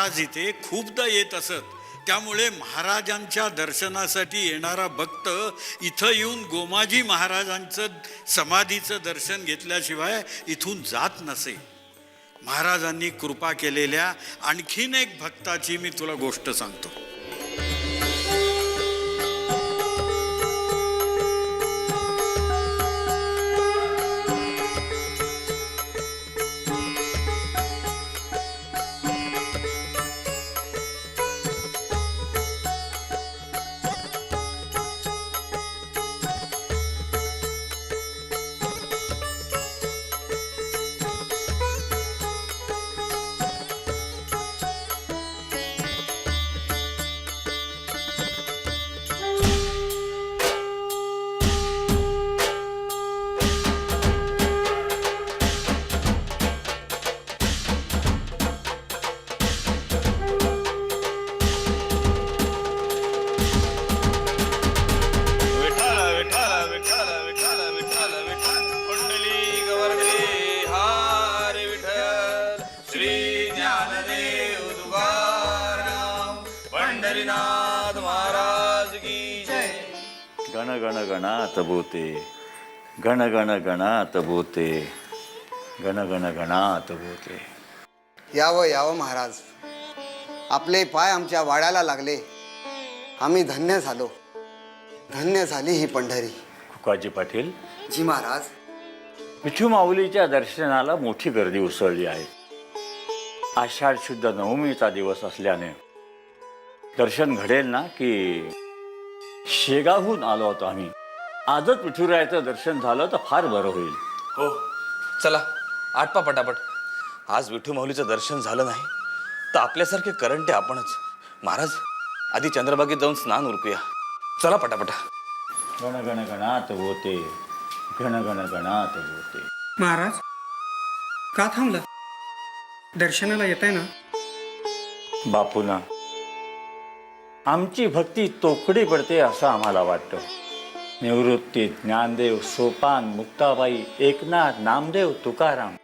महाराज इथे खूपदा येत असत, त्यामुळे महाराजांच्या दर्शनासाठी येणारा भक्त इथं येऊन गोमाजी महाराजांचं समाधीचं दर्शन घेतल्याशिवाय इथून जात नसे. महाराजांनी कृपा केलेल्या आणखीन एक भक्ताची मी तुला गोष्ट सांगतो. गण गण गणात बोते, गण गण गणात बोते, गण गण गणात बोते. यावं यावं महाराज, आपले पाय आमच्या वाड्याला लागले. आम्ही धन्य झालो. धन्य झाली ही पंढरी. कुकाजी पाटील, जी महाराज. विठू माऊलीच्या दर्शनाला मोठी गर्दी उसळली आहे. आषाढ शुद्ध नवमीचा दिवस असल्याने दर्शन घडेल ना? की शेगावहून आलो होतो आम्ही. आजच विठुरायाचं दर्शन झालं तर फार बरं होईल. हो, चला आटपा पटापट. आज विठू माऊलीचं दर्शन झालं नाही तर आपल्यासारखे करंटे आपणच. महाराज, आधी चंद्रबागेत जाऊन स्नान उरकूया. चला पटापटा. गण गण गणात बोते, गण गण गणात बोते. महाराज, का थांबला? दर्शनाला येत आहे ना? बापूना, आमची भक्ती तोकडी पडते असं आम्हाला वाटतं. निवृत्ती, ज्ञानदेव, सोपान, मुक्ताबाई, एकनाथ, नामदेव, तुकाराम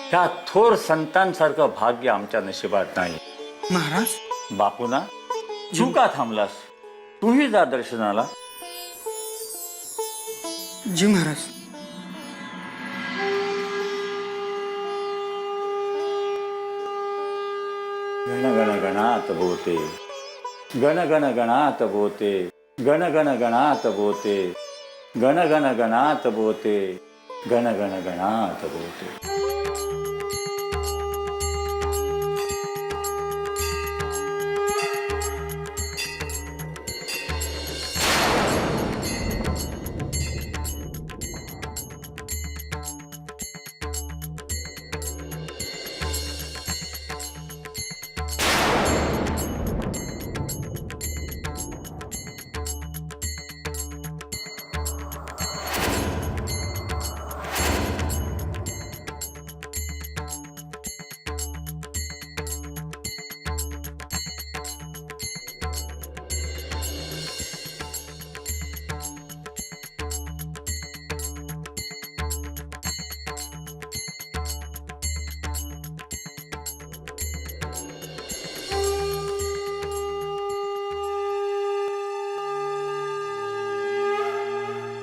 ह्या थोर संतांसारखं भाग्य आमच्या नशिबात नाही. महाराज, बापूना, तू का थांबलास? तूही जा दर्शनाला. जी महाराज. गण गण गणात बोते, गण गण गणात बोते, गण गण गणात बोते, गण गण गणात बोते, गण गण गणात बोते.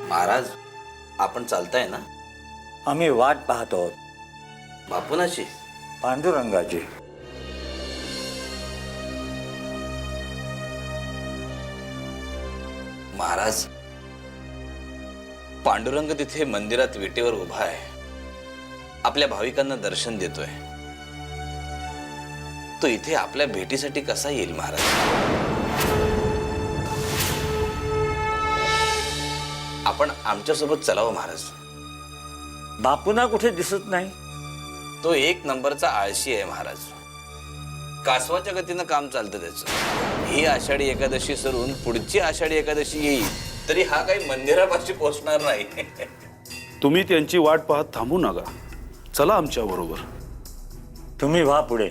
महाराज, आपण चालताय ना? आम्ही वाट पाहत आहोत. बापूनाची? पांडुरंगाची. महाराज, पांडुरंग तिथे मंदिरात विटेवर उभा आहे. आपल्या भाविकांना दर्शन देतोय. तो इथे आपल्या भेटीसाठी कसा येईल महाराज? आपण आमच्यासोबत चलावं महाराज. बापूना कुठे दिसत नाही. तो एक नंबरचा आळशी आहे महाराज. कासवाच्या गतीनं काम चालतं त्याचं. ही आषाढी एकादशी सरून पुढची आषाढी एकादशी येईल तरी हा काही मंदिरापाशी पोहोचणार नाही. तुम्ही त्यांची वाट पाहत थांबू नका. चला आमच्या बरोबर. तुम्ही व्हा पुढे.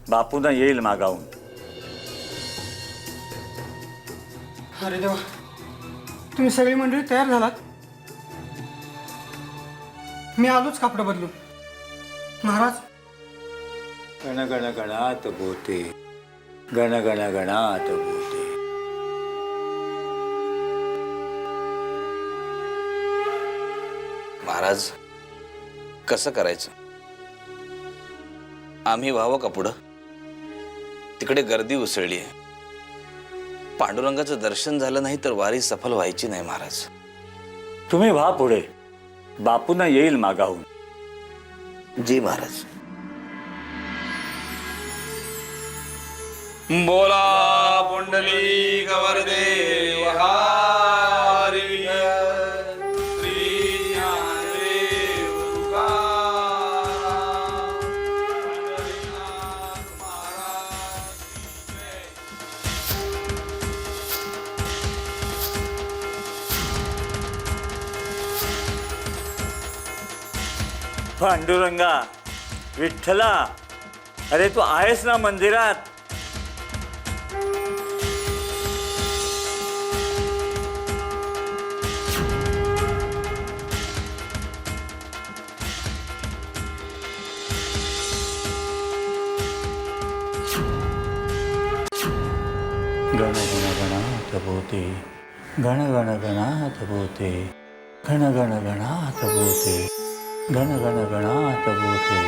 बापूना येईल मागावून. अरे देवा, तुम्ही सगळी मंडळी तयार झालात? मी आलोच कापड बदलून. महाराज, गण गण गणात बोते, गण गण गणात भूते. महाराज कसं करायचं? आम्ही व्हावं का पुढं? तिकडे गर्दी उसळली आहे. पांडुरंगाचं दर्शन झालं नाही तर वारी सफल व्हायची नाही महाराज. तुम्ही व्हा पुढे, बापूंना येईल मागाहून. जी महाराज. बोला पुंडली गवरदे वहारी श्री ज्ञानदेव तुकाराम पंढरीनाथ महाराज की जय. पांडुरंगा, विठ्ठला, अरे तू आहेस ना मंदिरात? गण गण गणात भूते, गण गण गणात भूते, गण गण गणात भूते, गण गण गणात भूते,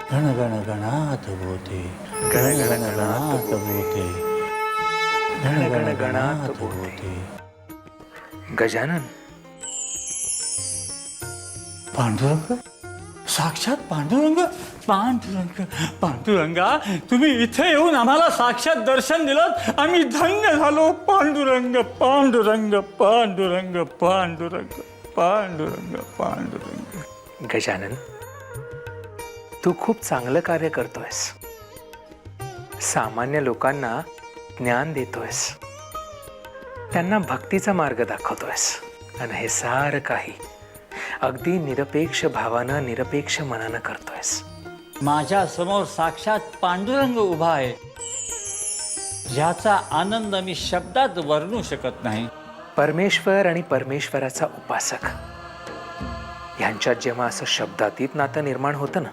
गण गण गणात भूते, गण गण गणात भूते, गण गण गणात भूते. गजानन, पांडुरंग, साक्षात पांडुरंग. पांडुरंग, पांडुरंगा, तुम्ही इथे येऊन आम्हाला साक्षात दर्शन दिलं, आम्ही धन्य झालो. पांडुरंग, पांडुरंग, पांडुरंग, पांडुरंग, पांडुरंग, पांडुरंग. गजानन, तू खूप चांगलं कार्य करतोयस. सामान्य लोकांना ज्ञान देतोयस, त्यांना भक्तीचा मार्ग दाखवतोयस, आणि हे सारं काही अगदी निरपेक्ष भावानं, निरपेक्ष मनानं करतोयस. माझ्या समोर साक्षात पांडुरंग उभा आहे, ज्याचा आनंद मी शब्दात वर्णू शकत नाही. परमेश्वर आणि परमेश्वराचा उपासक यांच्यात जेव्हा असं शब्दातीत नातं निर्माण होतं ना,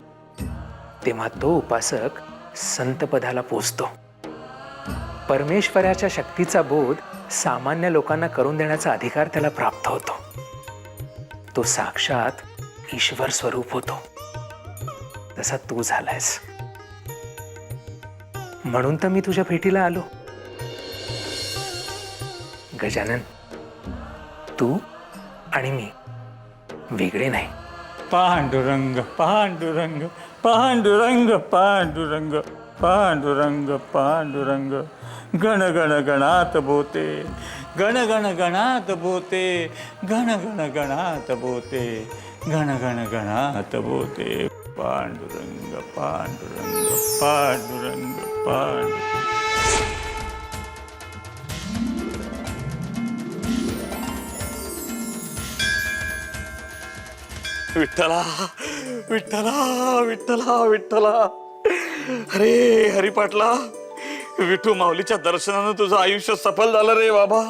तेव्हा तो उपासक संतपदाला पोचतो. परमेश्वराच्या शक्तीचा बोध सामान्य लोकांना करून देण्याचा अधिकार त्याला प्राप्त होतो. तो साक्षात ईश्वर स्वरूप होतो, तसा तू झालायस. म्हणून तर मी तुझ्या भेटीला आलो. गजानन, तू आणि मी वेगळे नाही. पांडुरंग, पांडुरंग, पांडुरंग, पांडुरंग, पांडुरंग, पांडुरंग. गण गण गणात भूते, गण गण गणात भूते, गण गण गणात भूते, गण गण गणात भूते. पांडुरंग, पांडुरंग, पांडुरंग, पांडुरंग. विठ्ठला, विठ्ठला, विठ्ठला, विठ्ठला. अरे हरिपाटला, विठू माऊलीच्या दर्शनानं तुझं आयुष्य सफल झालं रे बाबा.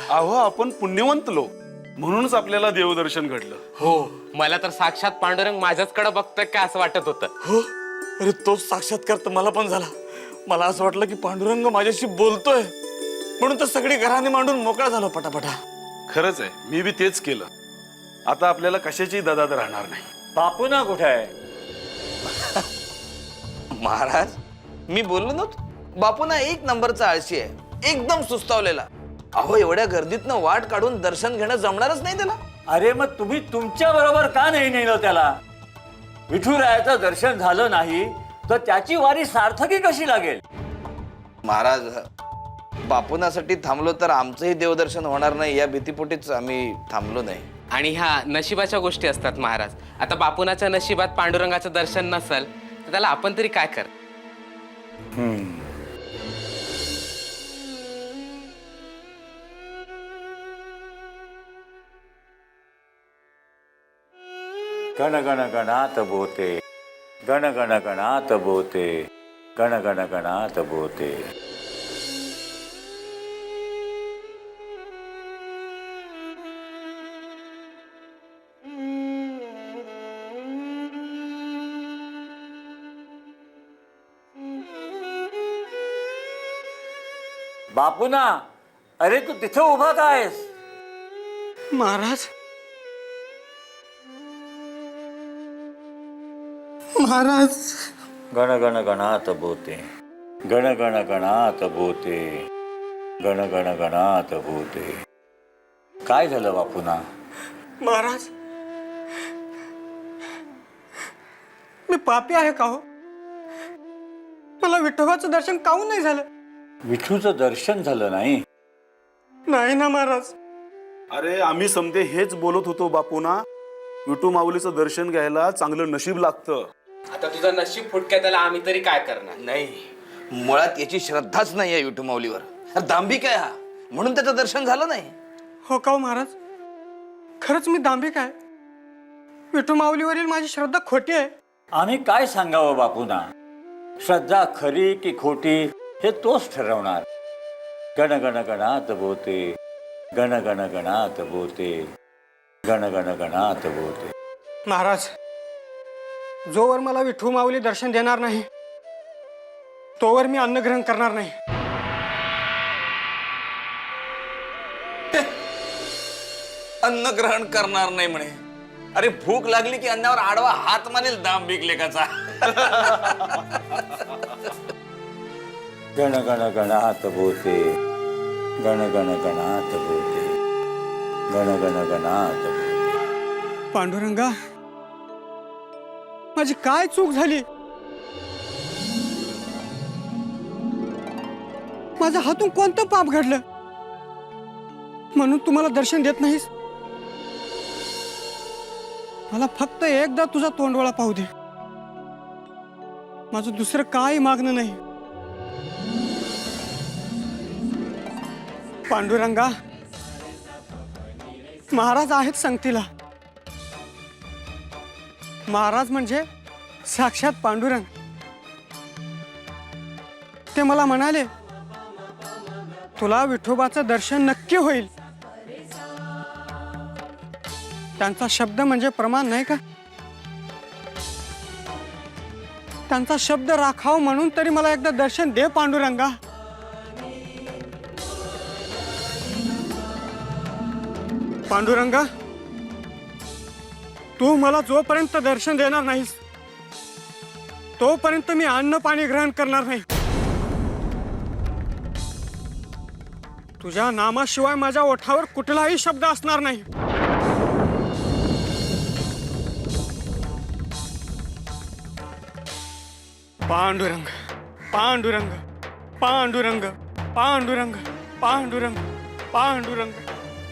अहो, आपण पुण्यवंत लोक, म्हणूनच आपल्याला देवदर्शन घडलं. हो, मला तर साक्षात पांडुरंग माझ्याचकडे बघतोय का असं वाटत होतं. हो, अरे तोच साक्षात्कार तर मला पण झाला. मला असं वाटलं की पांडुरंग माझ्याशी बोलतोय, म्हणून तर सगळी घराने मांडून मोकळा झालो पटापटा. खरंच आहे, मी बी तेच केलं. आता आपल्याला कशाची ददाद राहणार नाही. बापूना कुठे आहे? महाराज, मी बोललो नव्हतो, बापूना एक नंबरचा आळशी आहे, एकदम सुस्तावलेला. अहो, एवढ्या गर्दीतनं वाट काढून दर्शन घेणं जमणारच नाही त्याला. अरे मग तुम्ही तुमच्या बरोबर का नाही नेलं त्याला? विठुरायाचं दर्शन झालं नाही तर त्याची वारी सार्थकी कशी लागेल? महाराज, बापूनासाठी थांबलो तर आमचंही देवदर्शन होणार नाही या भीतीपोटीच आम्ही थांबलो नाही. आणि ह्या नशिबाच्या गोष्टी असतात महाराज. आता बापुनाच्या नशिबात पांडुरंगाचं दर्शन नसेल तर त्याला आपण तरी काय कर. गण गण गणात भूते, गण गण गणात भूते, गण गण गणात भूते. बापूना, अरे तू तिथे उभा का आहेस? महाराज, महाराज. गण गण गणात भूते, गण गण गणात भूते, गण गण गणात भूते. काय झालं बापूना? महाराज, मी पापी आहे का हो? मला विठोबाचं दर्शन काहून नाही झालं? विठूचं दर्शन झालं नाही? नाही ना महाराज. अरे आम्ही समजे हेच बोलत होतो बापूना, विठू माऊलीचं दर्शन घ्यायला चांगलं नशीब लागतं. आता तुझं नशीब फुटक्या त्याला आम्ही तरी काय करणार? नाही, मुळात याची श्रद्धाच नाही आहे विठू माऊलीवर. दांभिक आहे हा, म्हणून त्याचं दर्शन झालं नाही. हो का हो महाराज? खरंच मी दांभिक आहे. विठू माऊलीवरील माझी श्रद्धा खोटी आहे. आम्ही काय सांगावं बापूना? श्रद्धा खरी की खोटी हे तोच ठरवणार. गण गण गणात भूते, गण गण गणात भूते, गण गण गणात भूते. महाराज, जोवर मला विठू माऊली दर्शन देणार नाही तोवर मी अन्न ग्रहण करणार नाही. अन्न ग्रहण करणार नाही म्हणे. अरे भूक लागली की अन्नावर आडवा हात मानेल दांभिक लेखाचा. गण गण गणात भूते, गण गण गणात भूते, गण गण गणात भूते. पांडुरंगा, माझी काय चूक झाली? माझ्या हातून कोणतं पाप घडलं म्हणून तुम्हाला दर्शन देत नाहीस? मला फक्त एकदा तुझा तोंडवळा पाहू दे. माझं दुसरं काही मागणं नाही. पांडुरंगा, महाराज आहेत संगतीला. महाराज म्हणजे साक्षात पांडुरंग. ते मला म्हणाले, तुला विठोबाचं दर्शन नक्की होईल. त्यांचा शब्द म्हणजे प्रमाण नाही का? त्यांचा शब्द राखाव म्हणून तरी मला एकदा दर्शन दे पांडुरंगा. पांडुरंगा, तू मला जोपर्यंत दर्शन देणार नाहीस तोपर्यंत मी अन्न पाणी ग्रहण करणार नाही. तुझ्या नामाशिवाय माझ्या ओठावर कुठलाही शब्द असणार नाही. पांडुरंग, पांडुरंग, पांडुरंग, पांडुरंग, पांडुरंग, पांडुरंग,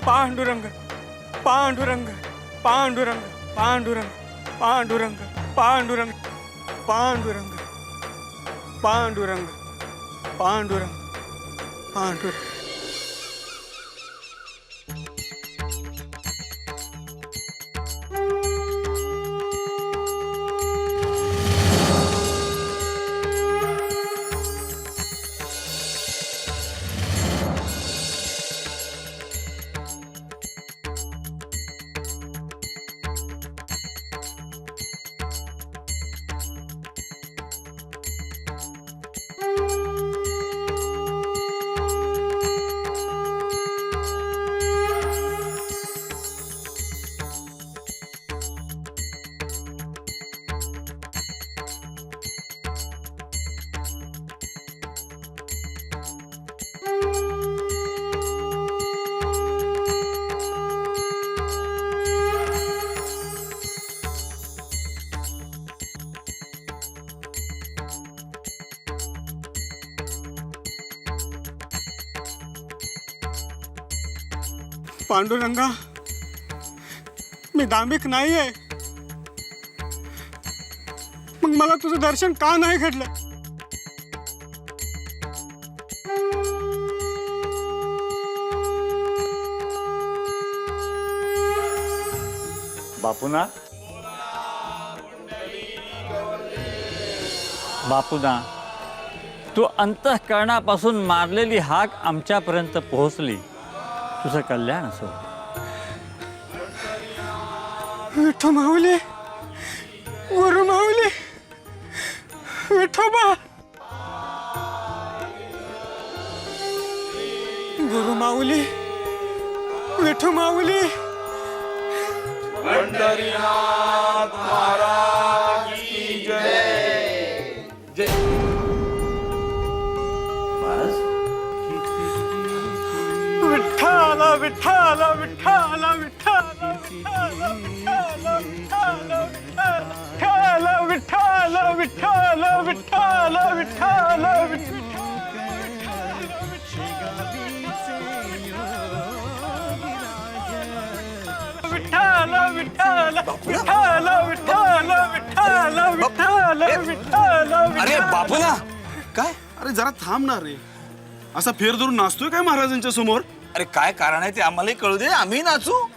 पांडुरंग, पांडुरंग, पांडुरंग, पांडुरंग, पांडुरंग, पांडुरंग, पांडुरंग, पांडुरंग, पांडुरंग, पांडुरंग. पांडुरंगा, मी दांभिक नाही आहे. मग मला तुझं दर्शन का नाही घडलं? बापूना, बापूना, तू अंतःकरणापासून मारलेली हाक आमच्यापर्यंत पोहोचली. तुझं कल्याण असो. विठो माऊली, गुरु माऊली, विठोबा. गुरु माऊली, विठू माऊली. विठ्ठल विठ्ठल विठ्ठल विठ्ठल विठ्ठल विठ्ठल विठ्ठल विठ्ठल विठ्ठल विठ्ठल विठ्ठल विठ्ठल विठ्ठल विठ्ठल विठ्ठल विठ्ठल. अरे बापूना काय अरे जरा थांब ना रे, असा फेर धरून नाचतोय काय महाराजांच्या समोर? अरे काय कारण आहे ते आम्हालाही कळू दे, आम्ही नाचू.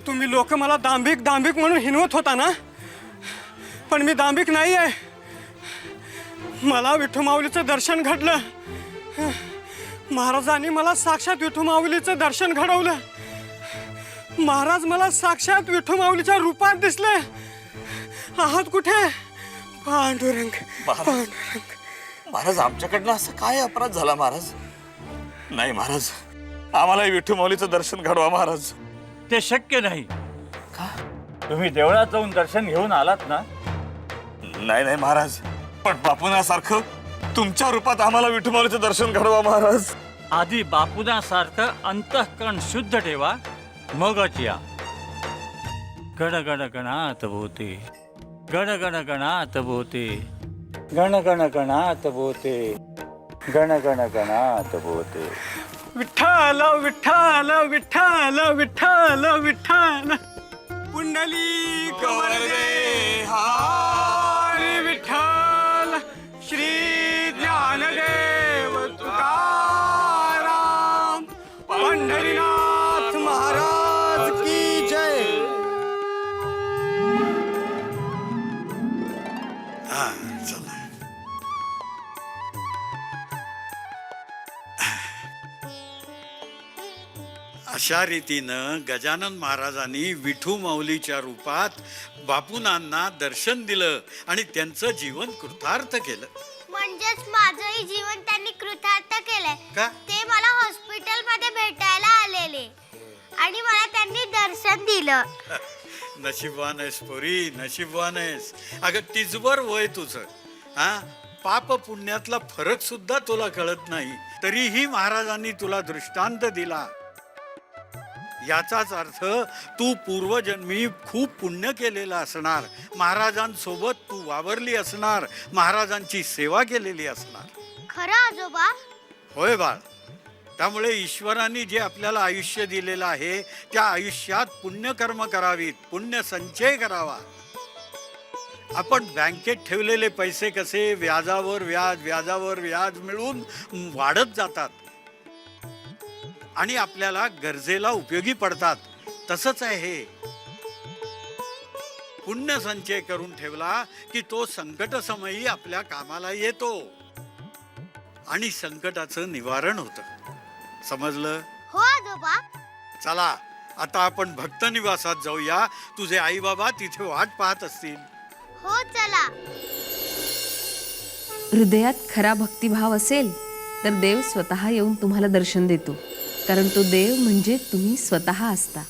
तुम्ही लोक मला दांभिक दांभिक म्हणून हिनवत होता ना, पण मी दांभिक नाही आहे. मला विठू माऊलीचं दर्शन घडलं. महाराजांनी मला साक्षात विठू माऊलीचं दर्शन घडवलं. महाराज मला साक्षात विठू माऊलीच्या रूपात दिसले. आहात कुठे? पांडुरंग पांडुरंग. महाराज आमच्याकडनं असं काय अपराध झाला महाराज? नाही महाराज, आम्हालाही विठू माऊलीचं दर्शन घडवा महाराज. ते शक्य नाही. तुम्ही देवळात जाऊन दर्शन घेऊन आलात ना? नाही नाही महाराज, पण बापूनासारखं तुमच्या रूपात आम्हाला विठू माऊलीचं दर्शन घडवा महाराज. आधी बापुनासारखं अंतःकरण शुद्ध ठेवा, मगच या. गण गण गणात भोते, गण गण गणात भोते, गण गण गणात भोते, गण गण गणात भोते. विठ्ठल विठ्ठल विठ्ठल विठ्ठल विठ्ठल. पुंडलिक वरदे हरी विठ्ठल. श्री ज्ञानदेव तुकाराम. पंढरीनाथ महाराज की जय. हा चला. अशा रीतीनं गजानन महाराजांनी विठू माऊलीच्या रूपात बापूनांना दर्शन दिलं आणि त्यांचं जीवन कृतार्थ केलं. म्हणजेच माझंही जीवन त्यांनी कृतार्थ केलंय. का? ते मला हॉस्पिटल मध्ये भेटायला आलेले आणि मला त्यांनी दर्शन दिलं. नशीबवान आहेस पोरी, नशीबवान आहेस. अगं तिजवर वय तुझं. हा, पाप पुण्यातला फरक सुद्धा तुला कळत नाही, तरीही महाराजांनी तुला दृष्टांत दिला. याचाच अर्थ तू पूर्वजन्मी खूप पुण्य केलेलं असणार, महाराजांसोबत तू वावरली असणार, महाराजांची सेवा केलेली असणार. खरं आजोबा? होय बाळ. त्यामुळे ईश्वराने जे आपल्याला आयुष्य दिलेलं आहे त्या आयुष्यात पुण्यकर्म करावीत, पुण्य संचय करावा. आपण बँकेत ठेवलेले पैसे कसे व्याजावर व्याज व्याजावर व्याज मिळून वाढत जातात आणि आपल्याला गरजेला उपयोगी पडतात, तसंच आहे हे. पुण्य संचय करून ठेवला की तो संकट समयी आपल्या कामाला येतो आणि संकटाचं निवारण होतं. समजलं? हो आजोबा. चला आता आपण भक्त निवासात जाऊया. तुझे आई बाबा तिथे वाट पाहत असतील. हो चला. हृदयात खरा भक्तिभाव असेल तर देव स्वतः येऊन तुम्हाला दर्शन देतो, कारण तो देव म्हणजे तुम्ही स्वतः असता.